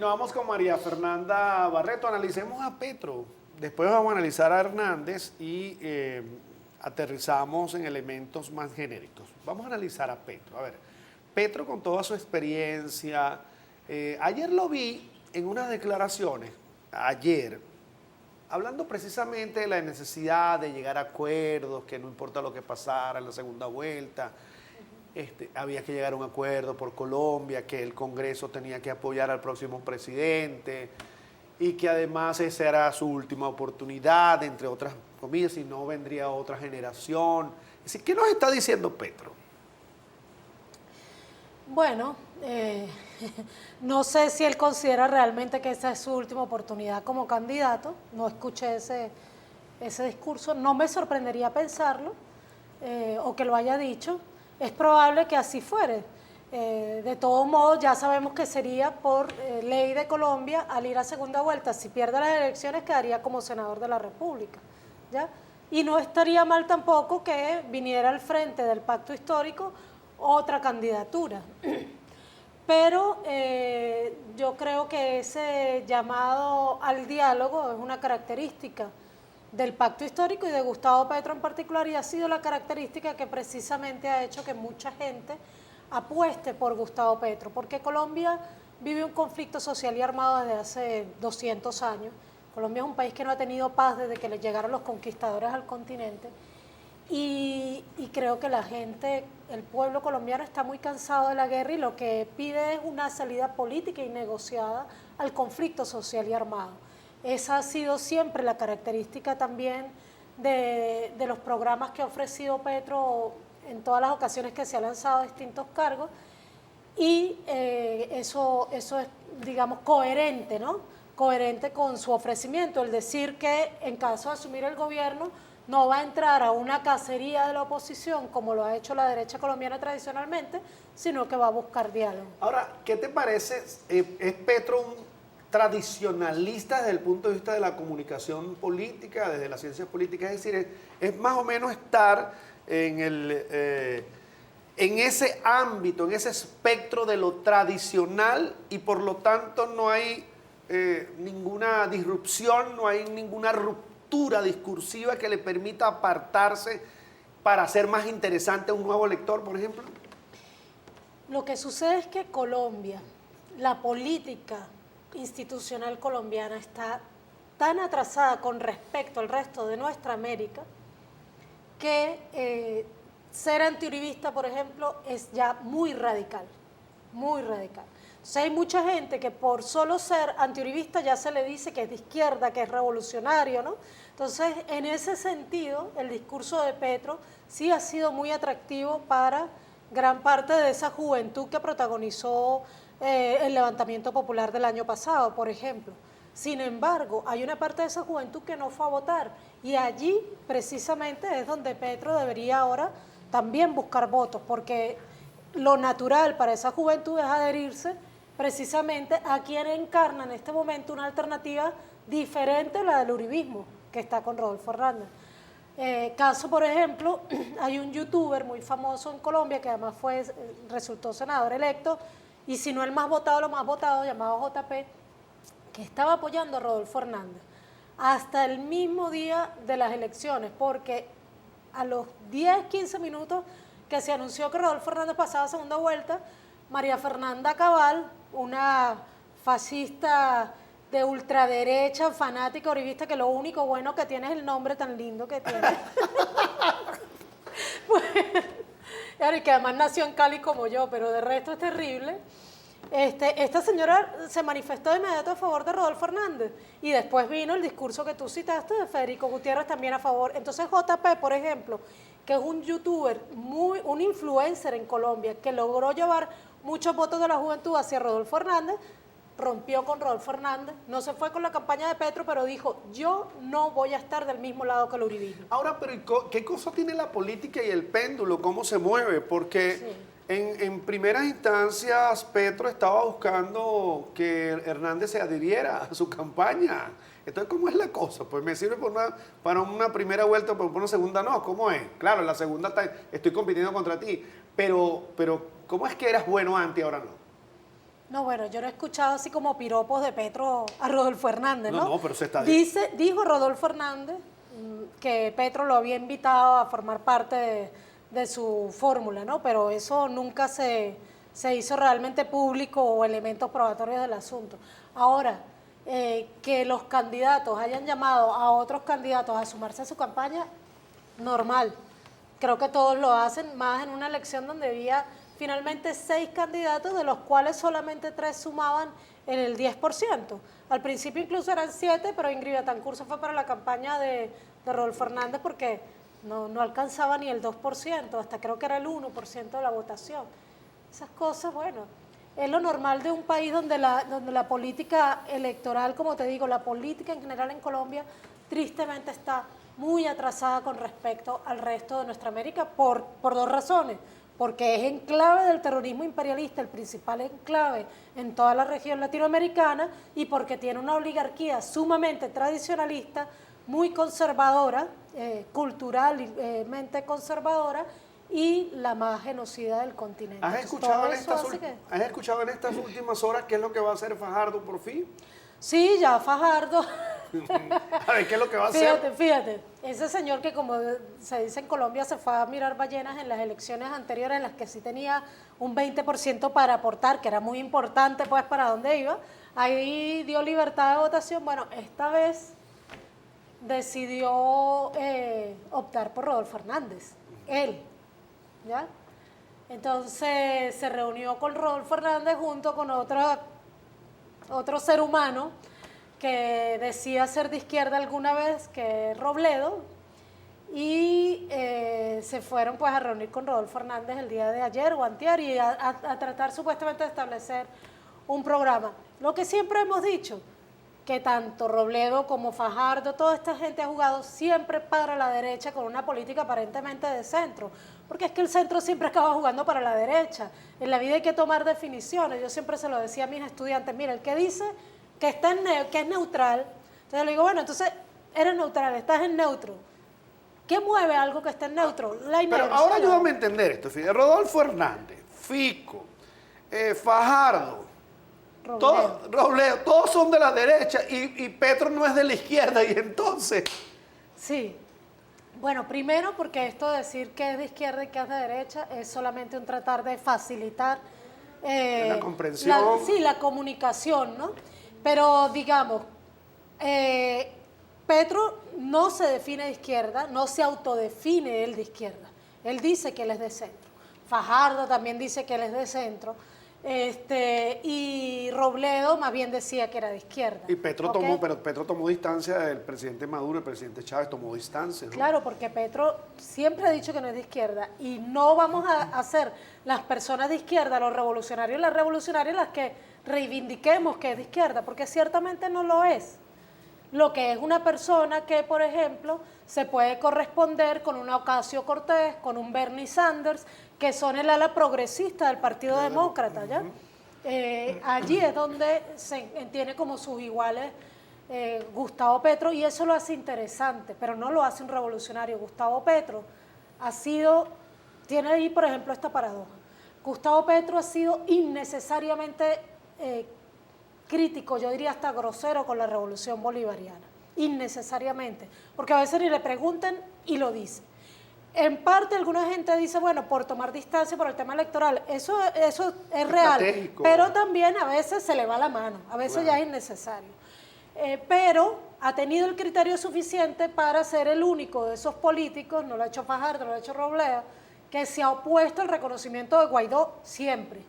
continuamos con María Fernanda Barreto. Analicemos a Petro. Después vamos a analizar a Hernández y aterrizamos en elementos más genéricos. Vamos a analizar a Petro. A ver, Petro con toda su experiencia. Ayer lo vi en unas declaraciones, hablando precisamente de la necesidad de llegar a acuerdos, que no importa lo que pasara en la segunda vuelta, había que llegar a un acuerdo por Colombia, que el Congreso tenía que apoyar al próximo presidente y que además esa era su última oportunidad, entre otras comillas, si no vendría otra generación. Es decir, ¿qué nos está diciendo Petro? Bueno, no sé si él considera realmente que esa es su última oportunidad como candidato. No escuché ese discurso. No me sorprendería pensarlo o que lo haya dicho. Es probable que así fuere. De todos modos, ya sabemos que sería por ley de Colombia, al ir a segunda vuelta, si pierde las elecciones, quedaría como senador de la República, ¿ya? Y no estaría mal tampoco que viniera al frente del pacto histórico otra candidatura. Pero yo creo que ese llamado al diálogo es una característica del pacto histórico y de Gustavo Petro en particular, y ha sido la característica que precisamente ha hecho que mucha gente apueste por Gustavo Petro, porque Colombia vive un conflicto social y armado desde hace 200 años. Colombia es un país que no ha tenido paz desde que le llegaron los conquistadores al continente, y creo que la gente, el pueblo colombiano está muy cansado de la guerra y lo que pide es una salida política y negociada al conflicto social y armado. Esa ha sido siempre la característica también de los programas que ha ofrecido Petro en todas las ocasiones que se ha lanzado a distintos cargos, y eso es, digamos, coherente, ¿no? Coherente con su ofrecimiento, el decir que en caso de asumir el gobierno no va a entrar a una cacería de la oposición como lo ha hecho la derecha colombiana tradicionalmente, sino que va a buscar diálogo. Ahora, ¿qué te parece? ¿Es Petro un tradicionalista desde el punto de vista de la comunicación política, desde las ciencias políticas? Es decir, es más o menos estar en ese ámbito, en ese espectro de lo tradicional, y por lo tanto no hay ninguna disrupción, no hay ninguna ruptura discursiva que le permita apartarse para hacer más interesante a un nuevo lector, por ejemplo. Lo que sucede es que Colombia, la política institucional colombiana está tan atrasada con respecto al resto de nuestra América que ser antiuribista, por ejemplo, es ya muy radical, muy radical. Entonces hay mucha gente que por solo ser antiuribista ya se le dice que es de izquierda, que es revolucionario, ¿no? Entonces, en ese sentido, el discurso de Petro sí ha sido muy atractivo para gran parte de esa juventud que protagonizó el levantamiento popular del año pasado, por ejemplo. Sin embargo, hay una parte de esa juventud que no fue a votar, y allí precisamente es donde Petro debería ahora también buscar votos, porque lo natural para esa juventud es adherirse precisamente a quien encarna en este momento una alternativa diferente a la del uribismo, que está con Rodolfo Hernández. Caso, por ejemplo, hay un youtuber muy famoso en Colombia que además resultó senador electo, y si no el más votado, lo más votado, llamado JP, que estaba apoyando a Rodolfo Hernández hasta el mismo día de las elecciones, porque a los 10, 15 minutos que se anunció que Rodolfo Hernández pasaba a segunda vuelta, María Fernanda Cabal, una fascista de ultraderecha, fanática, uribista, que lo único bueno que tiene es el nombre tan lindo que tiene. Pues, y que además nació en Cali como yo, pero de resto es terrible. Esta señora se manifestó de inmediato a favor de Rodolfo Hernández, y después vino el discurso que tú citaste de Federico Gutiérrez también a favor. Entonces JP, por ejemplo, que es un youtuber, un influencer en Colombia, que logró llevar muchos votos de la juventud hacia Rodolfo Hernández, rompió con Rodolfo Hernández, no se fue con la campaña de Petro, pero dijo, yo no voy a estar del mismo lado que el uribismo. Ahora, pero ¿qué cosa tiene la política y el péndulo? ¿Cómo se mueve? Porque sí, en primeras instancias Petro estaba buscando que Hernández se adhiriera a su campaña. Entonces, ¿cómo es la cosa? Pues me sirve para una primera vuelta, pero por una segunda no. ¿Cómo es? Claro, en la segunda estoy compitiendo contra ti, pero ¿cómo es que eras bueno antes y ahora no? No, bueno, yo no he escuchado así como piropos de Petro a Rodolfo Hernández, ¿no? No, pero se está... Dijo Rodolfo Hernández que Petro lo había invitado a formar parte de su fórmula, ¿no? Pero eso nunca se hizo realmente público o elementos probatorios del asunto. Ahora, que los candidatos hayan llamado a otros candidatos a sumarse a su campaña, normal. Creo que todos lo hacen, más en una elección donde había finalmente 6 candidatos, de los cuales solamente 3 sumaban en el 10%. Al principio incluso eran 7, pero Ingrid Betancourt se fue para la campaña de Rodolfo Hernández porque no alcanzaba ni el 2%, hasta creo que era el 1% de la votación. Esas cosas, bueno, es lo normal de un país donde la política electoral, como te digo, la política en general en Colombia, tristemente está muy atrasada con respecto al resto de nuestra América por 2 razones. Porque es enclave del terrorismo imperialista, el principal enclave en toda la región latinoamericana, y porque tiene una oligarquía sumamente tradicionalista, muy conservadora, culturalmente conservadora, y la más genocida del continente. ¿Has escuchado en estas últimas horas qué es lo que va a hacer Fajardo por fin? Sí, ya Fajardo. A ver, ¿qué es lo que va a hacer? Fíjate, ese señor que, como se dice en Colombia, se fue a mirar ballenas en las elecciones anteriores, en las que sí tenía un 20% para aportar, que era muy importante pues para dónde iba, ahí dio libertad de votación. Bueno, esta vez decidió optar por Rodolfo Hernández, él, ¿ya? Entonces se reunió con Rodolfo Hernández junto con otro ser humano que decía ser de izquierda alguna vez, que es Robledo, y se fueron pues a reunir con Rodolfo Hernández el día de ayer o antier y a tratar supuestamente de establecer un programa. Lo que siempre hemos dicho, que tanto Robledo como Fajardo, toda esta gente ha jugado siempre para la derecha con una política aparentemente de centro, porque es que el centro siempre acaba jugando para la derecha. En la vida hay que tomar definiciones. Yo siempre se lo decía a mis estudiantes, mira, el que dice que es neutral, entonces le digo, bueno, entonces eres neutral, estás en neutro. ¿Qué mueve algo que esté en neutro? La inercia. Pero ahora ayúdame a entender esto, fíjate. Rodolfo Hernández, Fico, Fajardo, Robledo, todos son de la derecha y Petro no es de la izquierda, y entonces... Sí. Bueno, primero porque esto de decir que es de izquierda y que es de derecha es solamente un tratar de facilitar la comprensión. La comunicación, ¿no? Pero digamos, Petro no se define de izquierda, no se autodefine él de izquierda. Él dice que él es de centro. Fajardo también dice que él es de centro. Y Robledo más bien decía que era de izquierda. Y Petro tomó distancia del presidente Maduro, el presidente Chávez tomó distancia, ¿no? Claro, porque Petro siempre ha dicho que no es de izquierda y no vamos a ser las personas de izquierda, los revolucionarios y las revolucionarias las que reivindiquemos que es de izquierda, porque ciertamente no lo es. Lo que es una persona que, por ejemplo, se puede corresponder con una Ocasio-Cortez, con un Bernie Sanders, que son el ala progresista del Partido Demócrata, ¿ya? Allí es donde se entiende como sus iguales Gustavo Petro, y eso lo hace interesante, pero no lo hace un revolucionario. Gustavo Petro tiene ahí, por ejemplo, esta paradoja. Gustavo Petro ha sido innecesariamente crítico, yo diría hasta grosero, con la revolución bolivariana, innecesariamente, porque a veces ni le preguntan y lo dice. En parte alguna gente dice, bueno, por tomar distancia por el tema electoral, eso es real, pero también a veces se le va la mano, a veces ya es innecesario. Pero ha tenido el criterio suficiente para ser el único de esos políticos, no lo ha hecho Fajardo, no lo ha hecho Robledo, que se ha opuesto al reconocimiento de Guaidó siempre,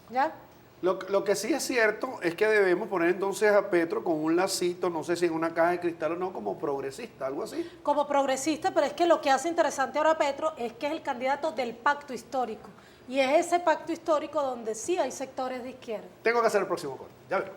¿ya? Lo que sí es cierto es que debemos poner entonces a Petro con un lacito, no sé si en una caja de cristal o no, como progresista, algo así. Como progresista, pero es que lo que hace interesante ahora a Petro es que es el candidato del pacto histórico. Y es ese pacto histórico donde sí hay sectores de izquierda. Tengo que hacer el próximo corte, ya veo.